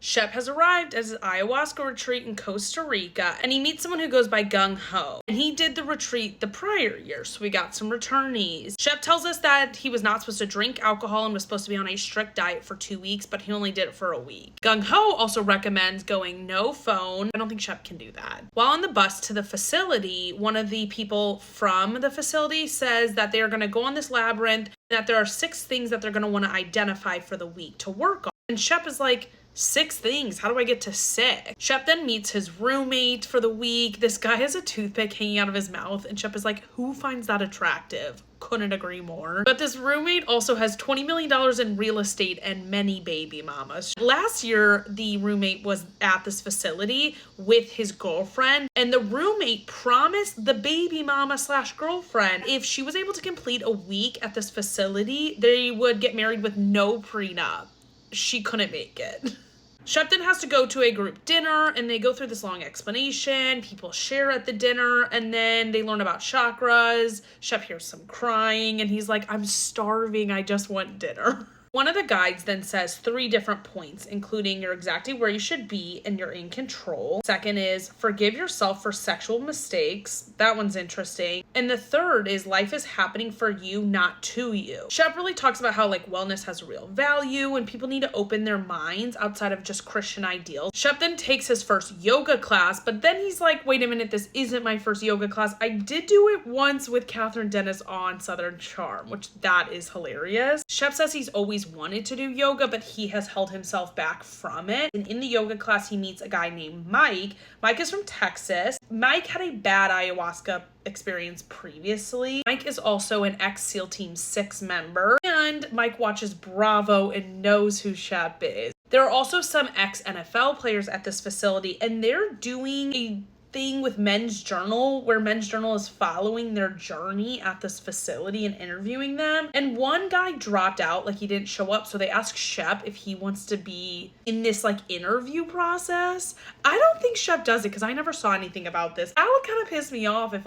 Shep has arrived at his ayahuasca retreat in Costa Rica, and he meets someone who goes by Gung Ho. And he did the retreat the prior year, so we got some returnees. Shep tells us that he was not supposed to drink alcohol and was supposed to be on a strict diet for 2 weeks, but he only did it for a week. Gung Ho also recommends going no phone. I don't think Shep can do that. While on the bus to the facility, one of the people from the facility says that they are going to go on this labyrinth, that there are 6 things that they're going to want to identify for the week to work on. And Shep is like, 6 things? How do I get to 6? Shep then meets his roommate for the week. This guy has a toothpick hanging out of his mouth, and Shep is like, who finds that attractive? Couldn't agree more. But this roommate also has $20 million in real estate and many baby mamas. Last year, the roommate was at this facility with his girlfriend, and the roommate promised the baby mama / girlfriend if she was able to complete a week at this facility, they would get married with no prenup. She couldn't make it. Shep then has to go to a group dinner, and they go through this long explanation. People share at the dinner, and then they learn about chakras. Shep hears some crying, and he's like, I'm starving. I just want dinner. One of the guides then says 3 different points, including you're exactly where you should be and you're in control. Second is forgive yourself for sexual mistakes. That one's interesting. And the third is life is happening for you, not to you. Shep really talks about how wellness has real value and people need to open their minds outside of just Christian ideals. Shep then takes his first yoga class, but then he's like, wait a minute, this isn't my first yoga class. I did do it once with Catherine Dennis on Southern Charm, which that is hilarious. Shep says he's always wanted to do yoga, but he has held himself back from it. And in the yoga class, he meets a guy named Mike. Mike is from Texas. Mike had a bad ayahuasca experience previously. Mike is also an ex-SEAL Team 6 member, and Mike watches Bravo and knows who Shep is. There are also some ex-NFL players at this facility, and they're doing a thing with Men's Journal where Men's Journal is following their journey at this facility and interviewing them. And one guy dropped out, he didn't show up, so they asked Shep if he wants to be in this interview process. I don't think Shep does it because I never saw anything about this. That would kind of piss me off if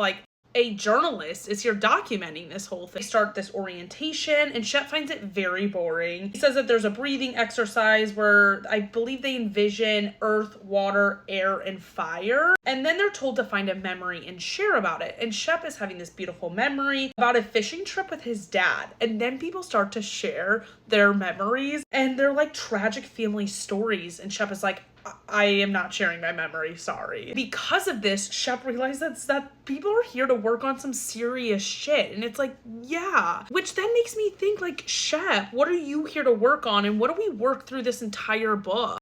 a journalist is here documenting this whole thing. They start this orientation, and Shep finds it very boring. He says that there's a breathing exercise where I believe they envision earth, water, air, and fire. And then they're told to find a memory and share about it. And Shep is having this beautiful memory about a fishing trip with his dad. And then people start to share their memories, and they're tragic family stories. And Shep is like, I am not sharing my memory, sorry. Because of this, Shep realizes that people are here to work on some serious shit. And it's yeah. Which then makes me think Shep, what are you here to work on? And what do we work through this entire book?